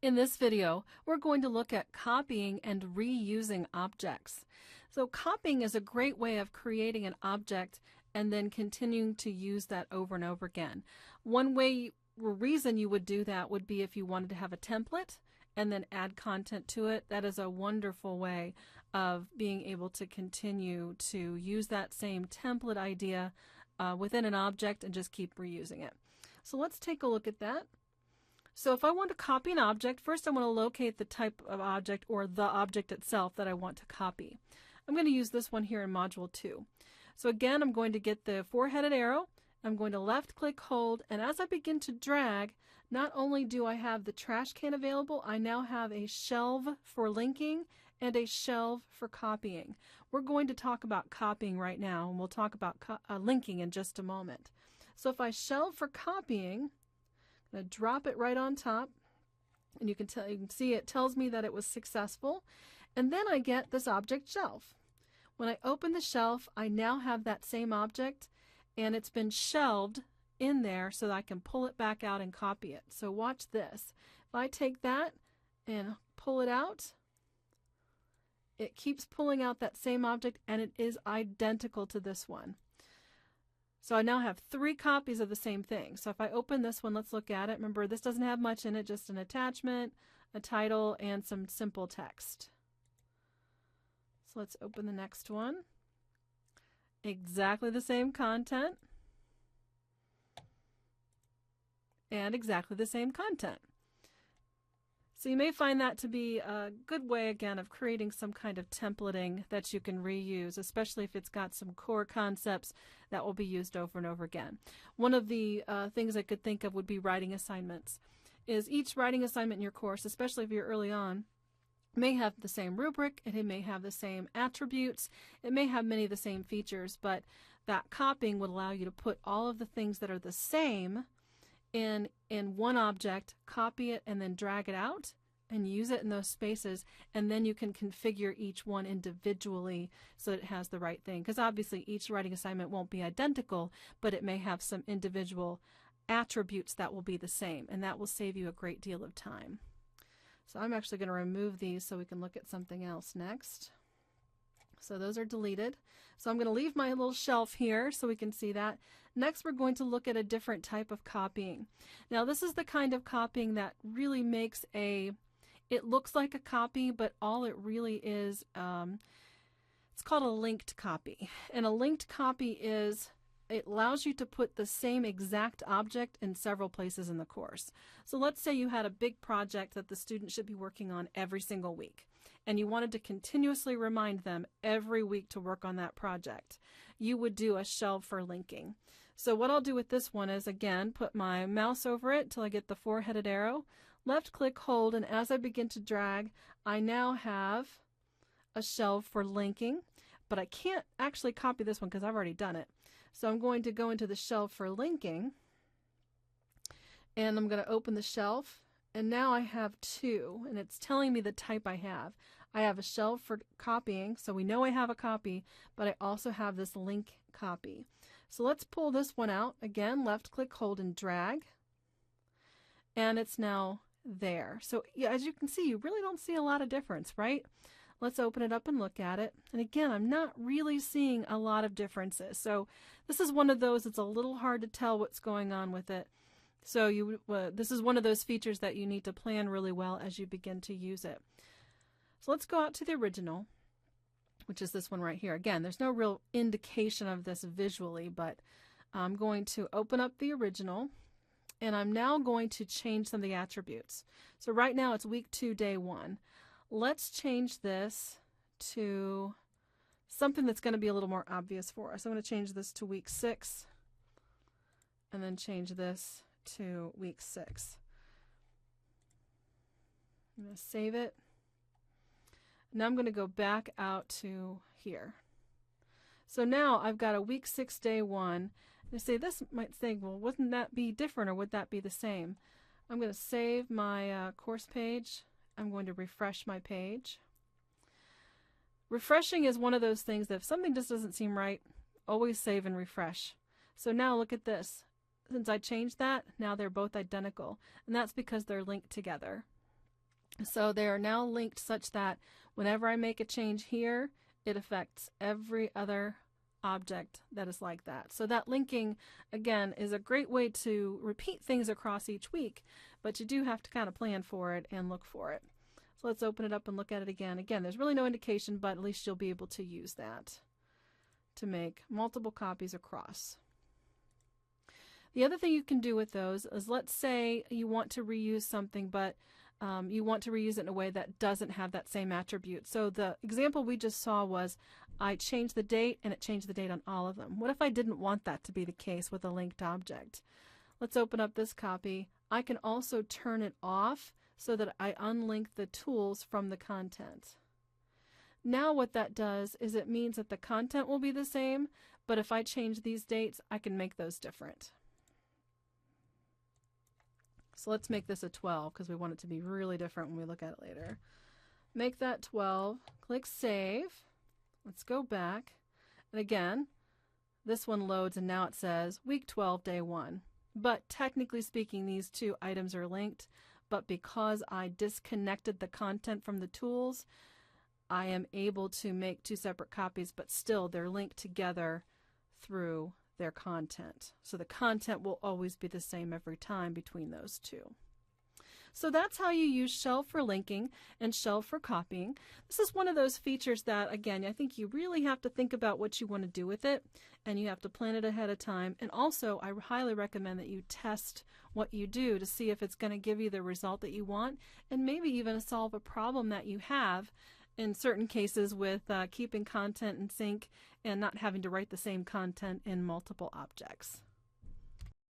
In this video, we're going to look at copying and reusing objects. So copying is a great way of creating an object and then continuing to use that over and over again. One way or reason you would do that would be if you wanted to have a template and then add content to it. That is a wonderful way of being able to continue to use that same template idea within an object and just keep reusing it. So let's take a look at that. So if I want to copy an object, first I want to locate the type of object or the object itself that I want to copy. I'm going to use this one here in Module 2. So again, I'm going to get the four-headed arrow. I'm going to left-click hold, and as I begin to drag, not only do I have the trash can available, I now have a shelf for linking and a shelf for copying. We're going to talk about copying right now, and we'll talk about linking in just a moment. So if I shelf for copying, I'm going to drop it right on top, and you can see it tells me that it was successful, and then I get this object shelf. When I open the shelf, I now have that same object, and it's been shelved in there so that I can pull it back out and copy it. So watch this. If I take that and pull it out, it keeps pulling out that same object, and it is identical to this one. So I now have 3 copies of the same thing. So if I open this one, let's look at it. Remember, this doesn't have much in it, just an attachment, a title, and some simple text. So let's open the next one. Exactly the same content. And exactly the same content. So you may find that to be a good way, again, of creating some kind of templating that you can reuse, especially if it's got some core concepts that will be used over and over again. One of the things I could think of would be writing assignments. Is each writing assignment in your course, especially if you're early on, may have the same rubric, and it may have the same attributes, it may have many of the same features, but that copying would allow you to put all of the things that are the same in one object, copy it, and then drag it out and use it in those spaces, and then you can configure each one individually so that it has the right thing. Because obviously each writing assignment won't be identical, but it may have some individual attributes that will be the same, and that will save you a great deal of time. So I'm actually going to remove these so we can look at something else next. So those are deleted. So I'm going to leave my little shelf here so we can see that. Next, we're going to look at a different type of copying. Now, this is the kind of copying that really makes it looks like a copy, but all it really is, it's called a linked copy. And a linked copy it allows you to put the same exact object in several places in the course. So let's say you had a big project that the student should be working on every single week, and you wanted to continuously remind them every week to work on that project. You would do a shelf for linking. So what I'll do with this one is, again, put my mouse over it till I get the four-headed arrow, left click hold, and as I begin to drag, I now have a shelf for linking. But I can't actually copy this one because I've already done it. So I'm going to go into the shelf for linking, and I'm going to open the shelf, and now I have 2, and it's telling me the type I have. I have a shelf for copying, so we know I have a copy, but I also have this link copy. So let's pull this one out. Again, left click, hold, and drag, and it's now there. So yeah, as you can see, you really don't see a lot of difference, right? Let's open it up and look at it. And again, I'm not really seeing a lot of differences. So this is one of those, it's a little hard to tell what's going on with it. So this is one of those features that you need to plan really well as you begin to use it. So let's go out to the original, which is this one right here. Again, there's no real indication of this visually, but I'm going to open up the original, and I'm now going to change some of the attributes. So right now it's week 2, day 1. Let's change this to something that's going to be a little more obvious for us. I'm going to change this to week 6, and then change this to week 6. I'm going to save it. Now I'm going to go back out to here. So now I've got a week 6, day 1. They say this might think, well, wouldn't that be different, or would that be the same? I'm going to save my course page. I'm going to refresh my page. Refreshing is one of those things that if something just doesn't seem right, always save and refresh. So now look at this. Since I changed that, now they're both identical, and that's because they're linked together. So they are now linked such that whenever I make a change here, it affects every other object that is like that. So that linking, again, is a great way to repeat things across each week, but you do have to kind of plan for it and look for it. So let's open it up and look at it again. Again, there's really no indication, but at least you'll be able to use that to make multiple copies across. The other thing you can do with those is, let's say you want to reuse something, but you want to reuse it in a way that doesn't have that same attribute. So the example we just saw was I changed the date and it changed the date on all of them. What if I didn't want that to be the case with a linked object? Let's open up this copy. I can also turn it off so that I unlink the tools from the content. Now what that does is it means that the content will be the same, but if I change these dates, I can make those different. So let's make this a 12 because we want it to be really different when we look at it later. Make that 12, click Save. Let's go back. And again, this one loads and now it says week 12, day 1. But technically speaking, these two items are linked, but because I disconnected the content from the tools, I am able to make two separate copies, but still they're linked together through their content. So the content will always be the same every time between those two. So that's how you use Shell for linking and Shell for copying. This is one of those features that, again, I think you really have to think about what you want to do with it, and you have to plan it ahead of time. And also, I highly recommend that you test what you do to see if it's going to give you the result that you want, and maybe even solve a problem that you have in certain cases with keeping content in sync and not having to write the same content in multiple objects.